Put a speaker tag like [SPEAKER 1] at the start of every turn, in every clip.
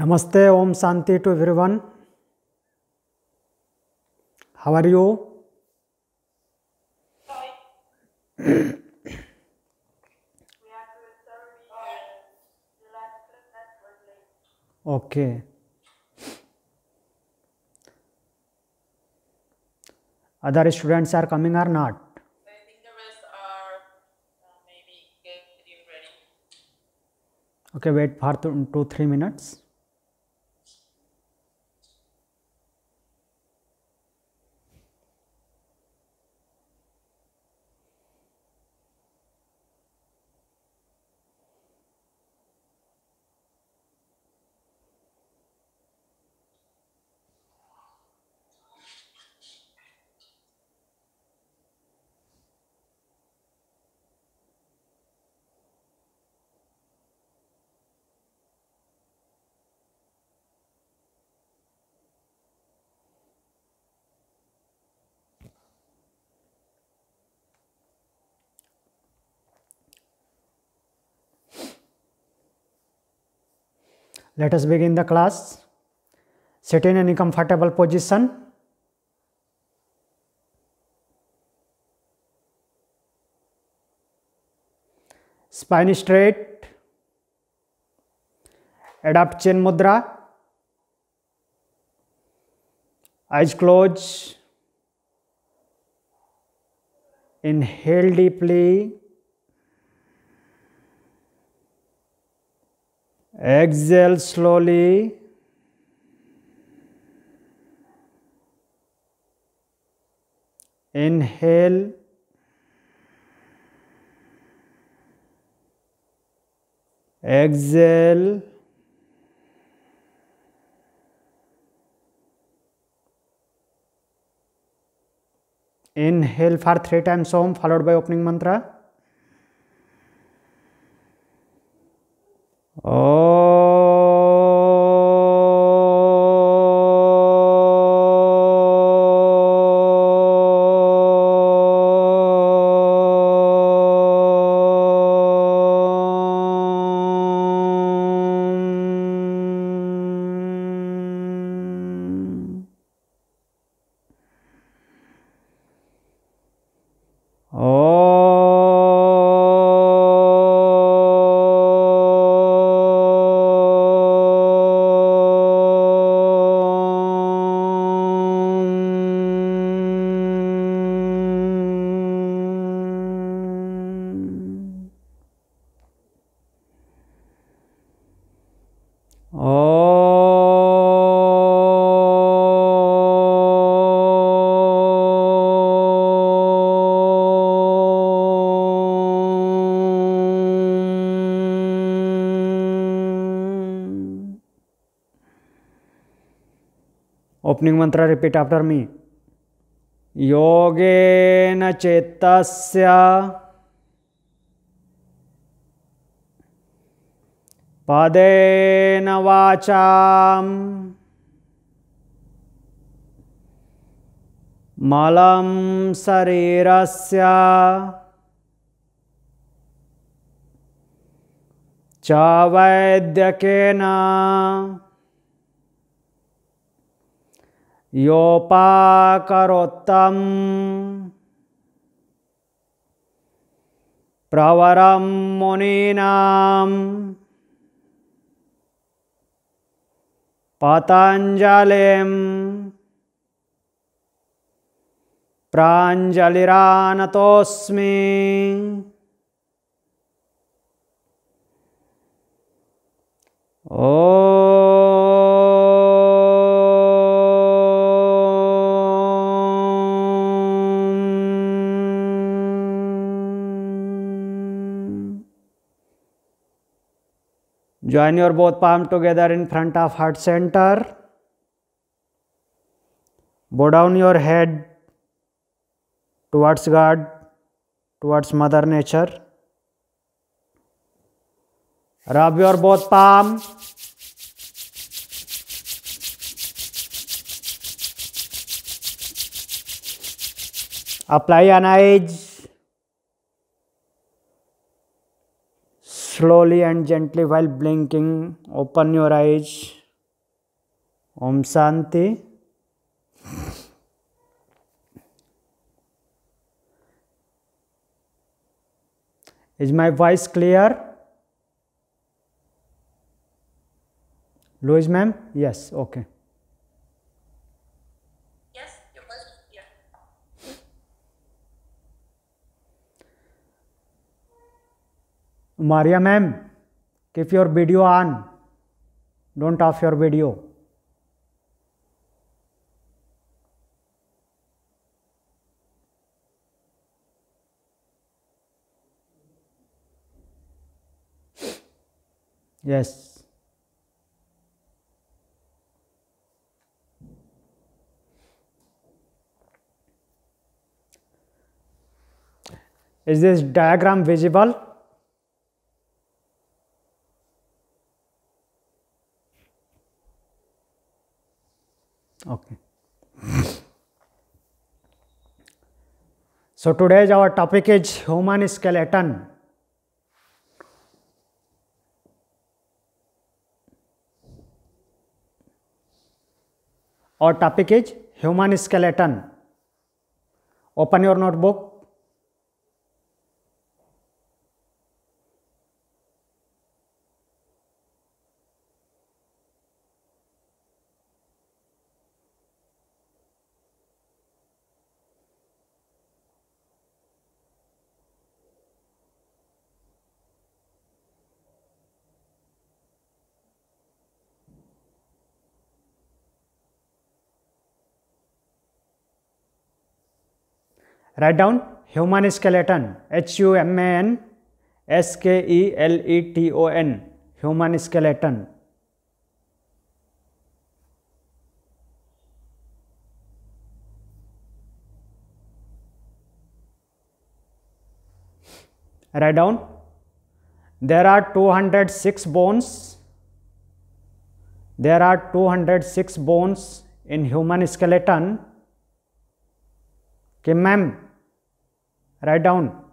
[SPEAKER 1] Namaste, Om Shanti to everyone. How are you? Okay. Other students are coming or not?
[SPEAKER 2] I think the rest are maybe getting ready.
[SPEAKER 1] Okay, wait for 2-3 minutes. Let us begin the class. Sit in any comfortable position. Spine straight. Adopt chin mudra. Eyes closed. Inhale deeply. Exhale slowly. Inhale. Exhale. Inhale for 3 times Om, followed by opening mantra. Opening mantra, repeat after me. Yogena cettasya padena vacham malam sarirasya cha vaidyakena yopakarottam pravaram muninam patanjalim pranjaliranatosmi. Join your both palms together in front of heart center. Bow down your head towards God, towards Mother Nature. Rub your both palms. Apply an eyes. Slowly and gently while blinking, open your eyes. Om Shanti. Is my voice clear? Louise ma'am? Yes, okay.
[SPEAKER 2] Yes, your voice is clear.
[SPEAKER 1] Maria ma'am, keep your video on. Don't off your video. Yes. Is this diagram visible? Okay. So today's our topic is human skeleton. Our topic is human skeleton. Open your notebook. Write down human skeleton. HUMAN SKELETON. Human skeleton. Write down. There are 206 bones. There are 206 bones in human skeleton. Okay, ma'am. Write down.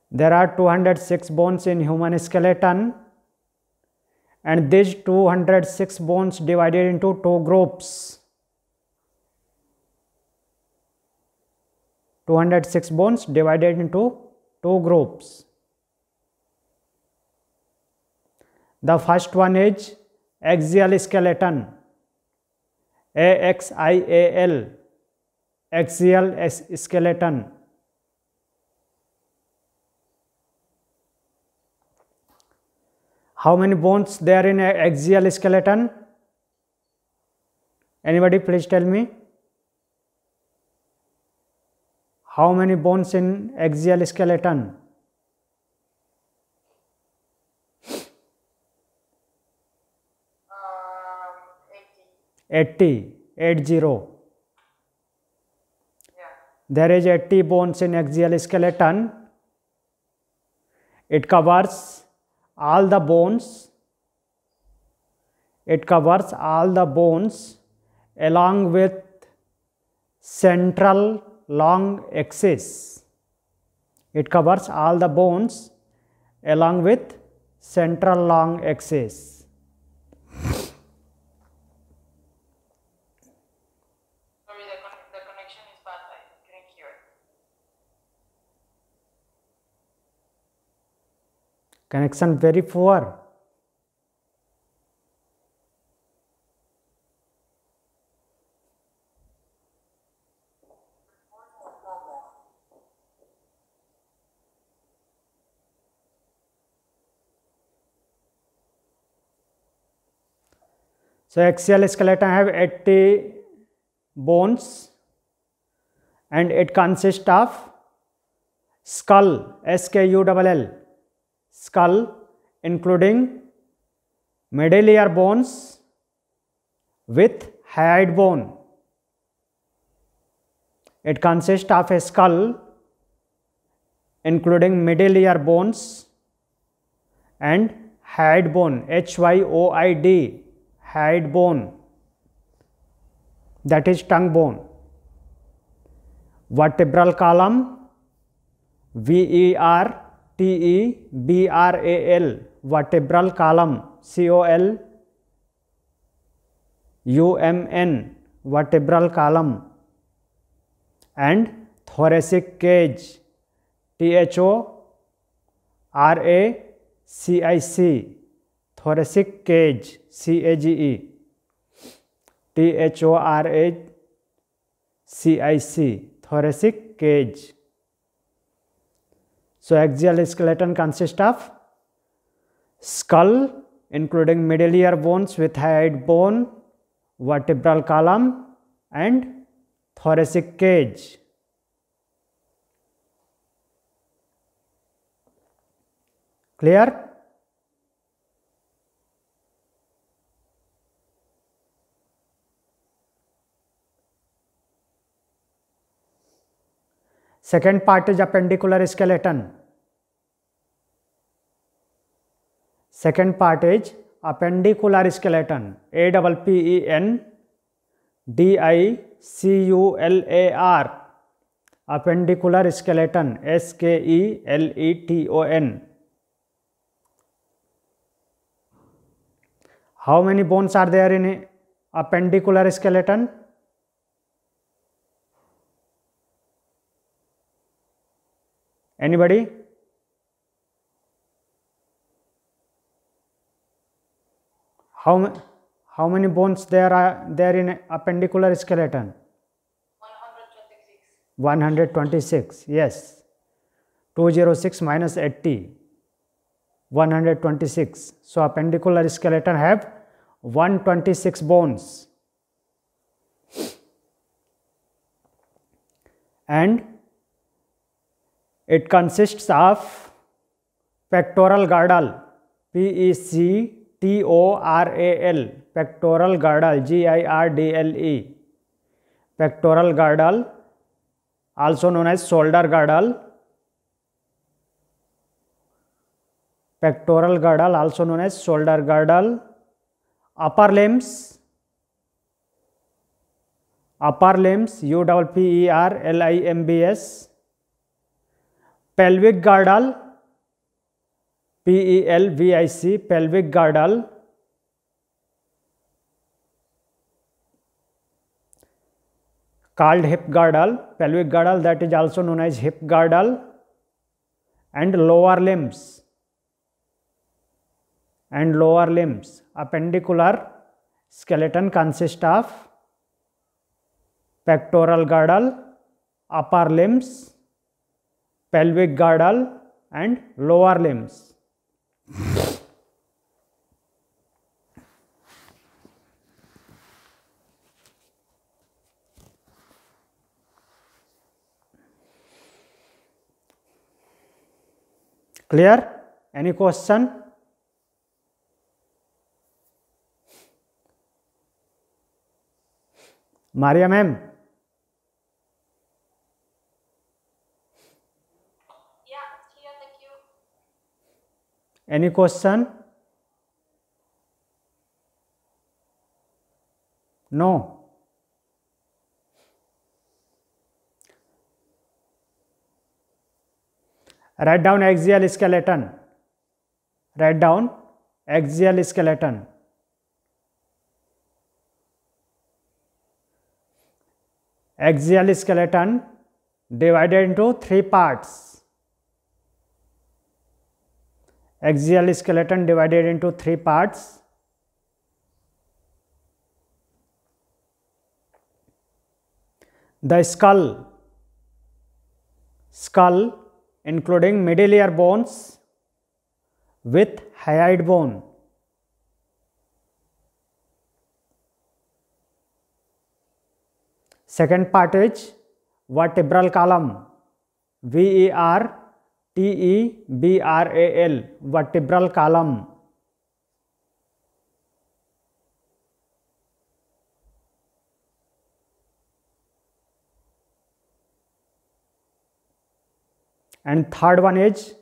[SPEAKER 1] There are 206 bones in human skeleton, and these 206 bones divided into two groups. 206 bones divided into two groups. The first one is axial skeleton. AXIAL. Axial skeleton. How many bones there in an axial skeleton? Anybody please tell me? How many bones in axial skeleton? 80. 80.
[SPEAKER 2] Yeah.
[SPEAKER 1] There is 80 bones in axial skeleton. It covers all the bones. It covers all the bones along with central long axis. It covers all the bones along with central long axis.
[SPEAKER 2] Sorry, the connection is bad. I couldn't hear it.
[SPEAKER 1] Connection very poor. So axial skeleton have 80 bones, and it consists of skull, SKULL, skull, including medullary bones with hyoid bone. It consists of a skull including medullary bones and hyoid bone, HYOID, hyoid bone, that is tongue bone. Vertebral column, VERTEBRAL TEBRAL, vertebral column, COLUMN, vertebral column, and thoracic cage, THORACIC, thoracic cage, CAGE, THORACIC, thoracic cage. So axial skeleton consists of skull including middle ear bones with hyoid bone, vertebral column, and thoracic cage. Clear? Second part is appendicular skeleton. Second part is appendicular skeleton. APPENDICULAR, appendicular skeleton, SKELETON. How many bones are there in appendicular skeleton? Anybody? How many bones there are there in appendicular skeleton?
[SPEAKER 2] 126.
[SPEAKER 1] 126. Yes. 206 minus 80. 126. So appendicular skeleton have 126 bones. And it consists of pectoral girdle, PECTORAL, pectoral girdle, GIRDLE, pectoral girdle, also known as shoulder girdle, pectoral girdle, also known as shoulder girdle, upper limbs, UPPERLIMBS, pelvic girdle, PELVIC, pelvic girdle, called hip girdle, pelvic girdle, that is also known as hip girdle, and lower limbs. Appendicular skeleton consists of pectoral girdle, upper limbs, pelvic girdle, and lower limbs. Clear? Any question? Maria ma'am?
[SPEAKER 2] Yeah, here, thank you.
[SPEAKER 1] Any question? No. Write down axial skeleton. Write down axial skeleton. Axial skeleton divided into three parts. Axial skeleton divided into three parts. The skull including middle ear bones with hyoid bone. Second part is vertebral column, VERTEBRAL, vertebral column. And third one is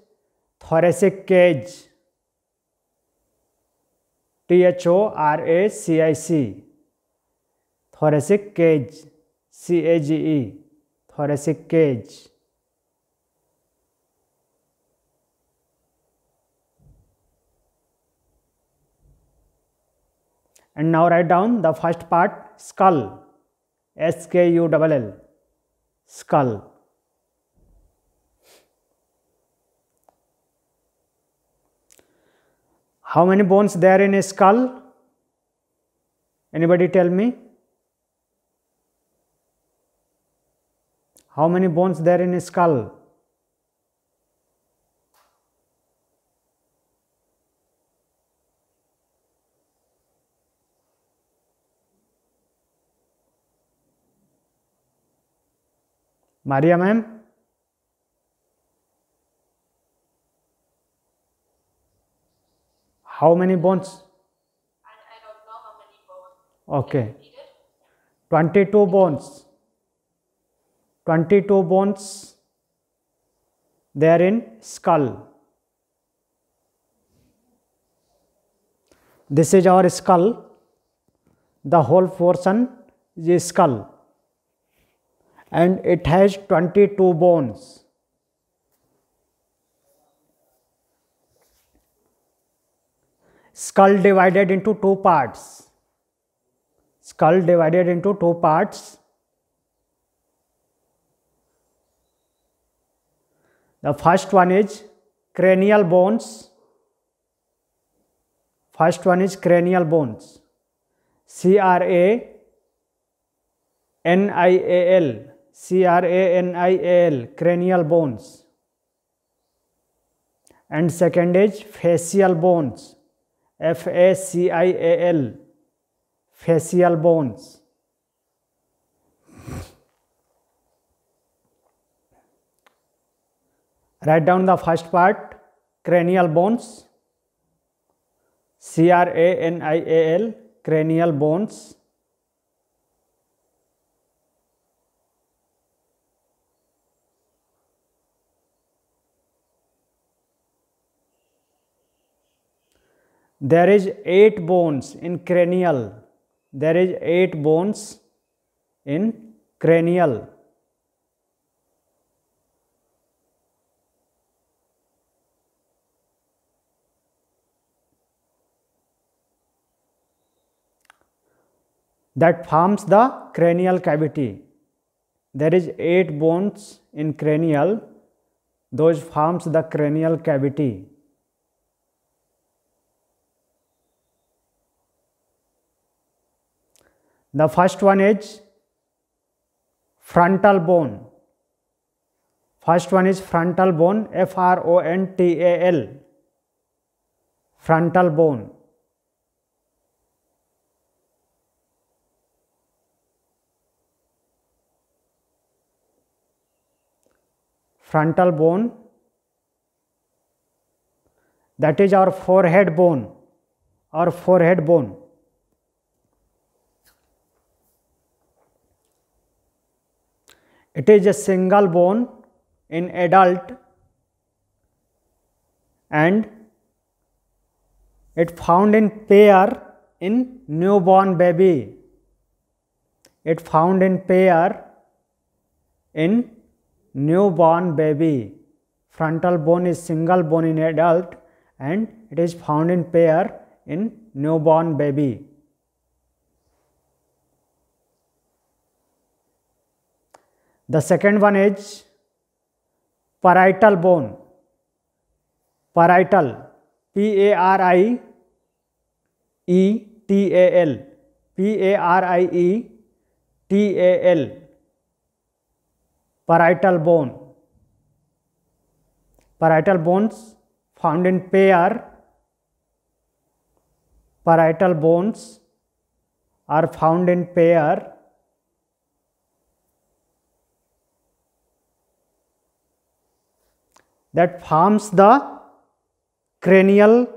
[SPEAKER 1] thoracic cage, THORACIC, thoracic cage, CAGE, thoracic cage. And now write down the first part, skull, skull, skull. How many bones there in a skull? Anybody tell me? How many bones there in a skull? Maria ma'am? How many bones?
[SPEAKER 2] I don't know how many bones.
[SPEAKER 1] Okay.
[SPEAKER 2] Needed.
[SPEAKER 1] 22 bones. 22 bones there in skull. This is our skull. The whole portion is skull. And it has 22 bones. Skull divided into two parts. Skull divided into two parts. The first one is cranial bones. First one is cranial bones. CRANIAL. CRANIAL, cranial bones. And second is facial bones. FACIAL, facial bones. Write down the first part, cranial bones. CRANIAL, cranial bones. There is 8 bones in cranial. There is 8 bones in cranial. That forms the cranial cavity. There is 8 bones in cranial. Those forms the cranial cavity. The first one is frontal bone. First one is frontal bone, FRONTAL, frontal bone. Frontal bone, that is our forehead bone, our forehead bone. It is a single bone in adult and it found in pair in newborn baby. It found in pair in newborn baby. Frontal bone is single bone in adult and it is found in pair in newborn baby. The second one is parietal bone. Parietal, PARIETAL, PARIETAL, parietal bone. Parietal bones found in pair. Parietal bones are found in pair. That forms the cranial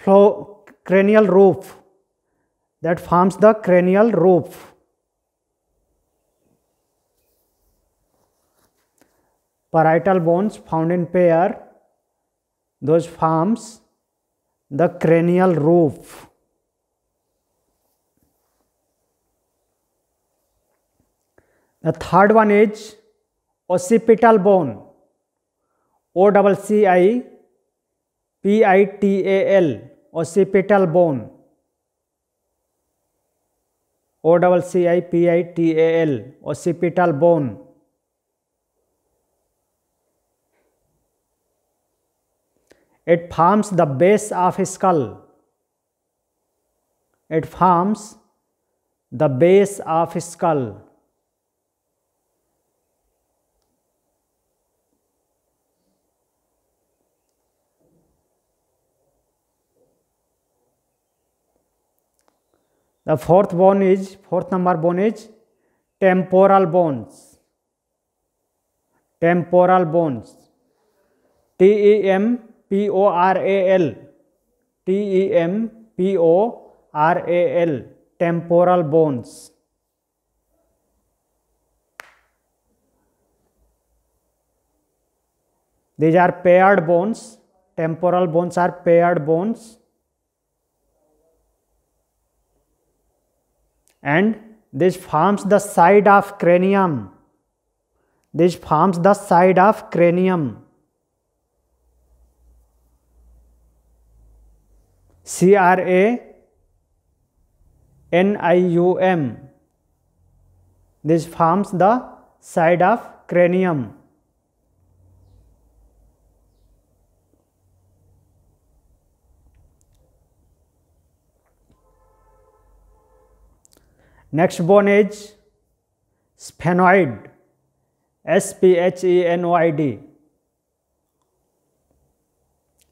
[SPEAKER 1] roof. That forms the cranial roof. Parietal bones found in pair, those forms the cranial roof. The third one is occipital bone. OCCIPITAL, occipital bone. OCCIPITAL, occipital bone. It forms the base of skull. It forms the base of skull. The fourth number bone is temporal bones. Temporal bones. TEMPORAL. TEMPORAL. Temporal bones. These are paired bones. Temporal bones are paired bones. And this forms the side of cranium. This forms the side of cranium. CRANIUM. This forms the side of cranium. Next bone is sphenoid. SPHENOID.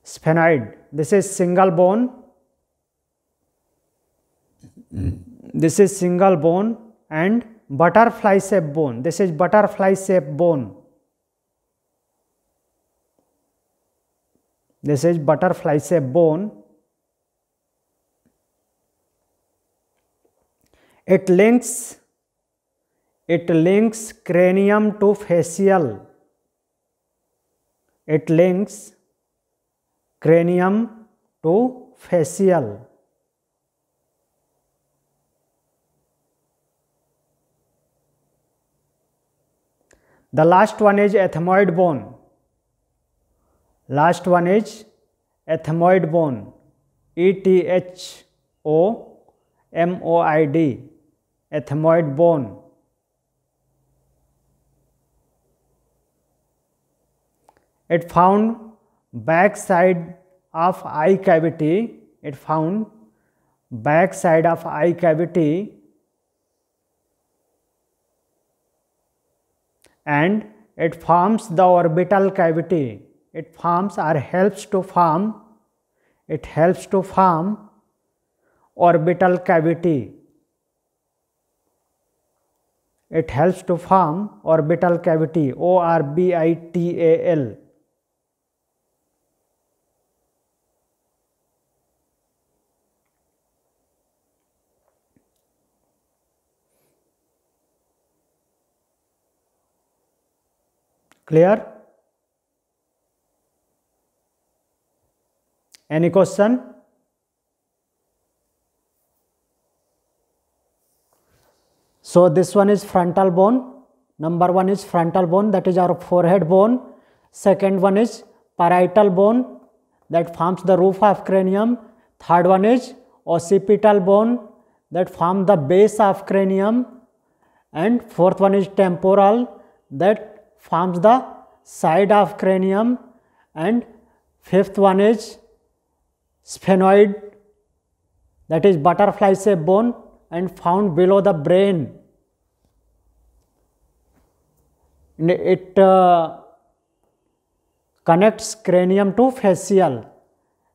[SPEAKER 1] Sphenoid. This is single bone. This is single bone and butterfly shape bone. This is butterfly shape bone. This is butterfly shape bone. It links cranium to facial. It links cranium to facial. The last one is ethmoid bone. Last one is ethmoid bone. ETHOMOID. Ethmoid bone. It found back side of eye cavity. It found back side of eye cavity, and it forms the orbital cavity. It forms or helps to form. It helps to form orbital cavity. It helps to form orbital cavity. ORBITAL. Clear? Any question? So this one is frontal bone. Number one is frontal bone, that is our forehead bone. Second one is parietal bone, that forms the roof of cranium. Third one is occipital bone, that forms the base of cranium. And fourth one is temporal, that forms the side of cranium. And fifth one is sphenoid, that is butterfly shape bone and found below the brain. It connects cranium to facial.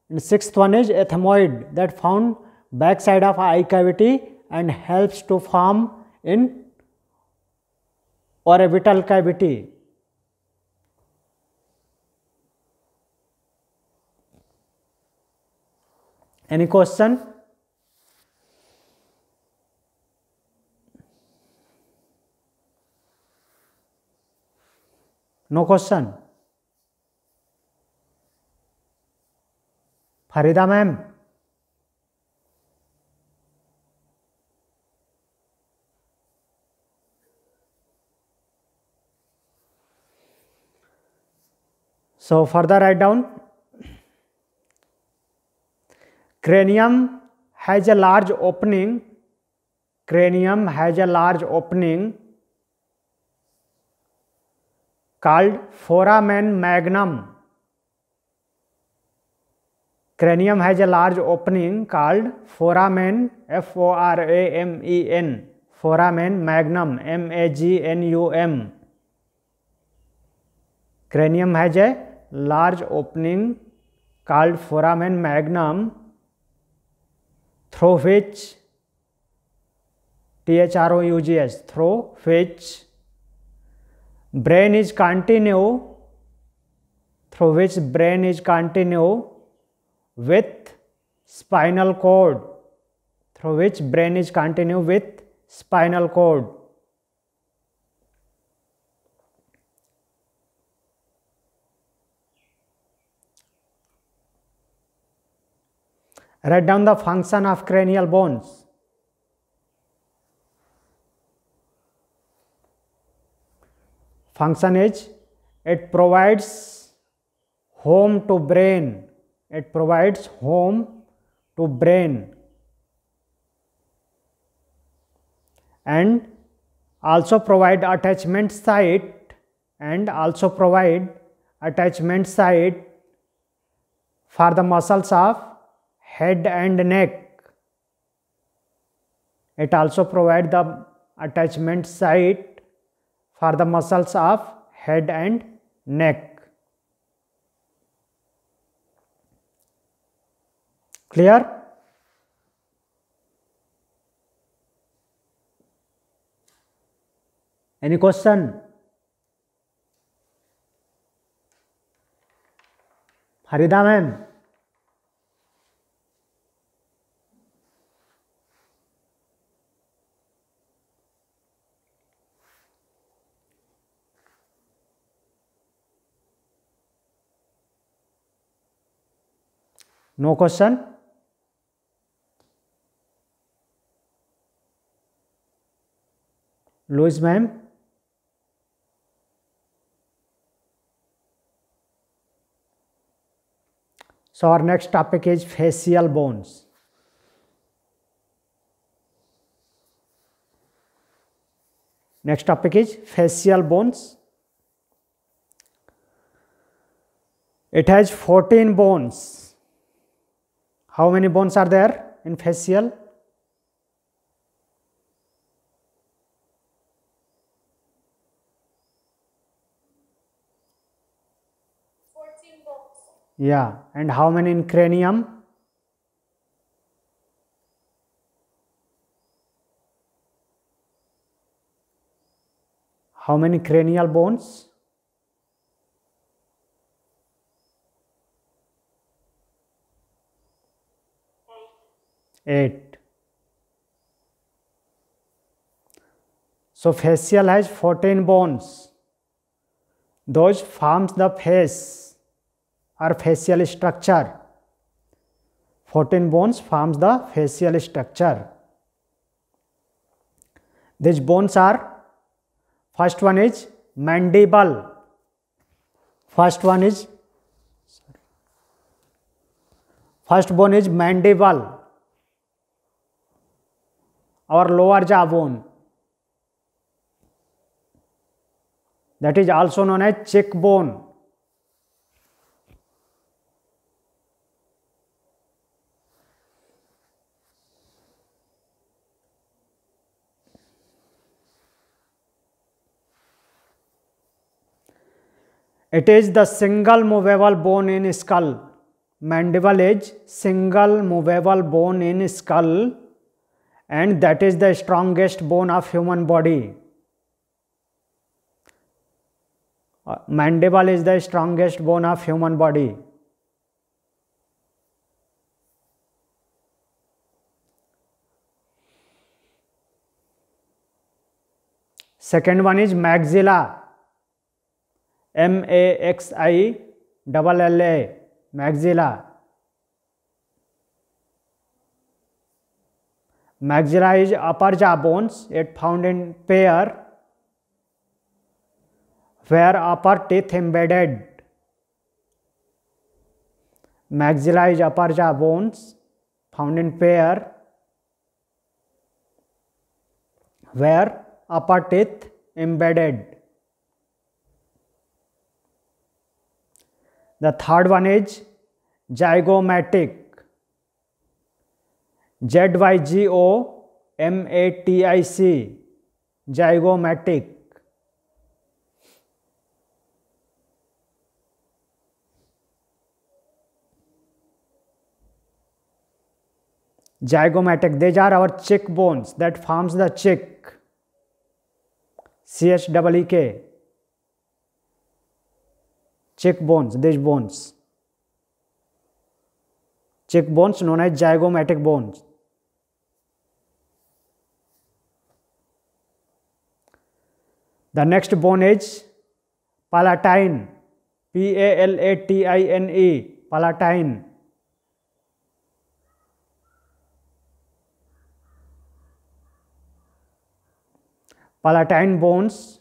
[SPEAKER 1] And sixth one is ethmoid, that found back side of eye cavity and helps to form in orbital cavity. Any question? No question? Farida ma'am? So further write down. Cranium has a large opening cranium has a large opening called foramen magnum. Cranium has a large opening called foramen, F-O-R-A-M-E-N, foramen magnum, M-A-G-N-U-M. Cranium has a large opening called foramen magnum through which, T-H-R-O-U-G-H, through which brain is continue, through which brain is continue with spinal cord, through which brain is continue with spinal cord. Write down the function of cranial bones. Function is, it provides home to brain. It provides home to brain and also provide attachment site, and also provide attachment site for the muscles of head and neck. It also provides the attachment site for the muscles of head and neck. Clear? Any question? Harida ma'am. No question? Louis ma'am? So our next topic is facial bones. Next topic is facial bones. It has 14 bones. How many bones are there in facial?
[SPEAKER 2] 14 bones.
[SPEAKER 1] Yeah, and how many in cranium? How many cranial bones? 8. So facial has 14 bones. Those forms the face or facial structure. 14 bones forms the facial structure. These bones are, first one is mandible. First bone is mandible, our lower jaw bone. That is also known as cheekbone. It is the single movable bone in skull. Mandible is single movable bone in skull, and that is the strongest bone of human body. Mandible is the strongest bone of human body. Second one is maxilla. M-A-X-I-L-L-A, maxilla. Maxilla is upper jaw bones. It found in pair where upper teeth embedded. Maxilla is upper jaw bones found in pair where upper teeth embedded. The third one is zygomatic. ZYGOMATIC, zygomatic. Zygomatic, these are our cheek bones that forms the cheek. CHEEK. Cheek bones, these bones. Cheek bones known as zygomatic bones. The next bone is palatine. PALATINE, palatine. Palatine bones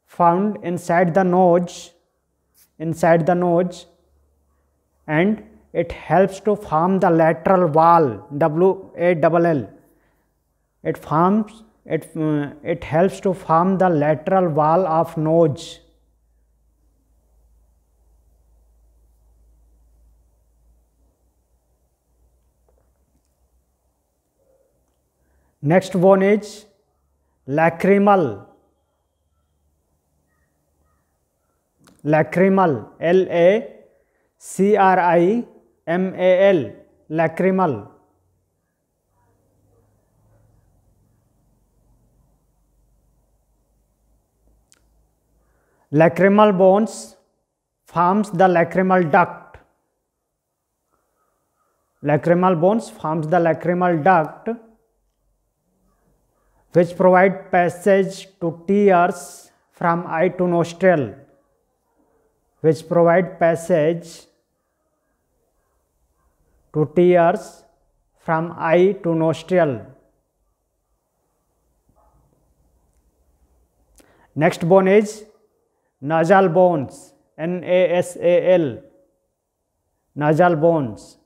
[SPEAKER 1] found inside the nose, and it helps to form the lateral wall, WALL. It helps to form the lateral wall of nose. Next bone is lacrimal. Lacrimal, LACRIMAL, lacrimal. Lacrimal bones forms the lacrimal duct. Lacrimal bones forms the lacrimal duct, which provide passage to tears from eye to nostril. Which provide passage to tears from eye to nostril. Next bone is nasal bones, NASAL, nasal bones.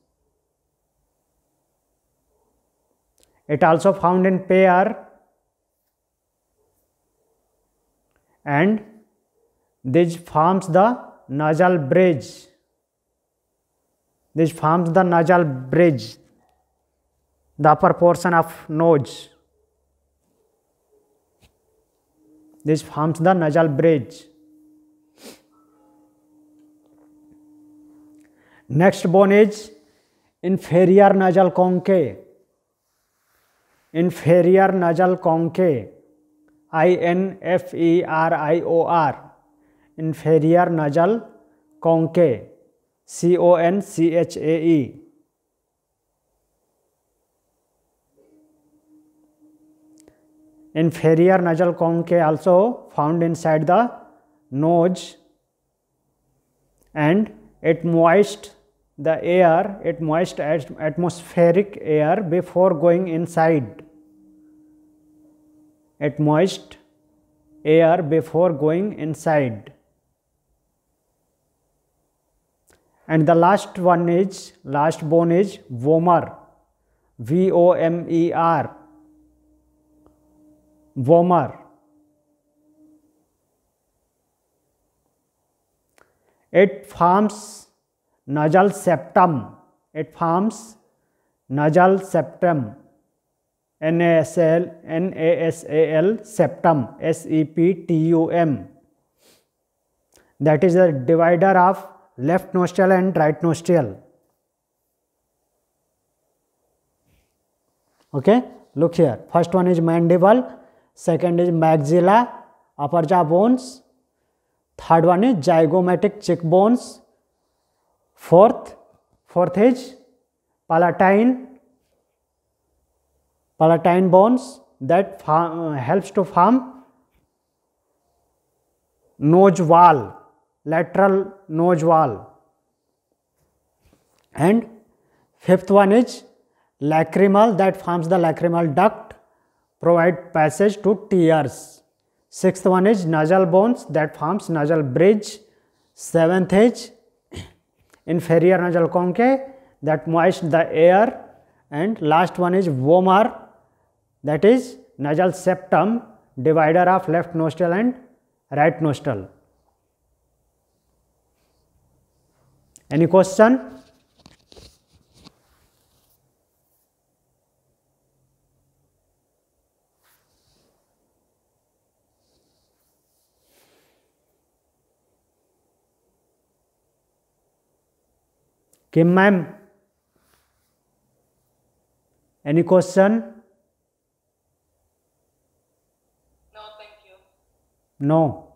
[SPEAKER 1] It also found in pair, and this forms the nasal bridge. This forms the nasal bridge, the upper portion of nose. This forms the nasal bridge. Next bone is inferior nasal conchae. Inferior nasal conchae, INFERIOR. Inferior nasal conchae, CONCHAE. Inferior nasal conchae also found inside the nose, and it moists the air, it moists atmospheric air before going inside. It moists air before going inside. And the last bone is vomer, VOMER, vomer. It forms nasal septum. It forms nasal septum, NASAL septum, SEPTUM. That is the divider of left nostril and right nostril. Okay, look here. First one is mandible, second is maxilla, upper jaw bones, third one is zygomatic cheekbones, fourth is palatine bones that helps to form nose wall, lateral nose wall, and fifth one is lacrimal that forms the lacrimal duct, provide passage to tears. Sixth one is nasal bones that forms nasal bridge. Seventh is inferior nasal conchae that moist the air, and last one is vomer, that is nasal septum, divider of left nostril and right nostril. Any question? Kim ma'am, any question?
[SPEAKER 2] No, thank you.
[SPEAKER 1] No.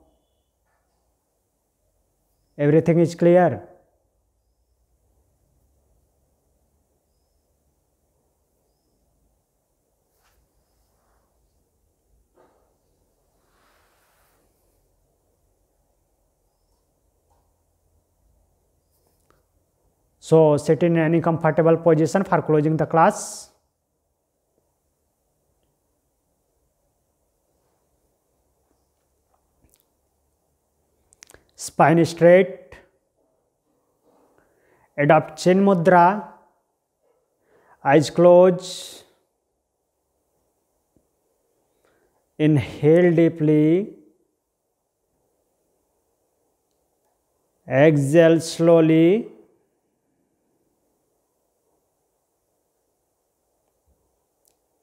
[SPEAKER 1] Everything is clear. So sit in any comfortable position for closing the class. Spine straight. Adopt chin mudra. Eyes closed. Inhale deeply. Exhale slowly.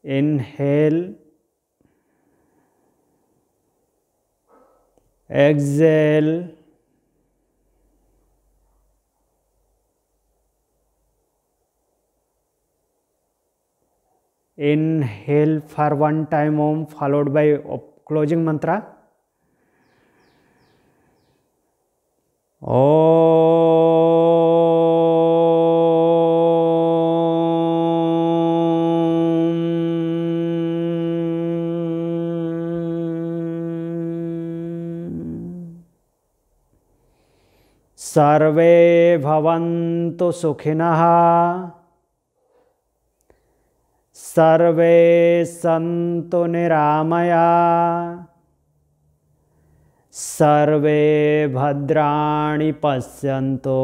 [SPEAKER 1] Inhale, exhale, inhale for one time Om, followed by closing mantra. सर्वे भवन्तु सुखिनः, सर्वे सन्तु निरामया, सर्वे भद्राणि पश्यन्तु,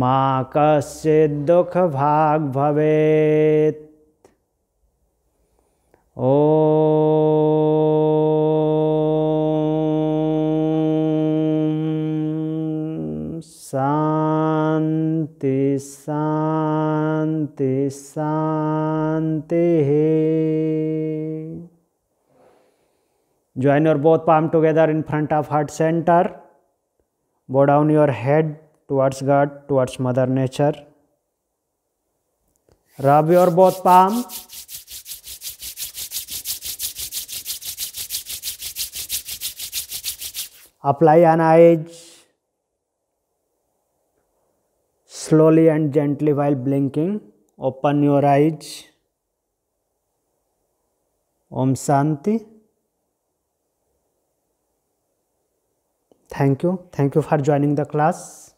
[SPEAKER 1] मा कश्चित् दुःखभाग् भवेत्। शांति शांति शांति। Join your both palm together in front of heart center. Bow down your head towards God, towards Mother Nature. Rub your both palms. Apply an eyes. Slowly and gently while blinking, open your eyes. Om Shanti. Thank you for joining the class.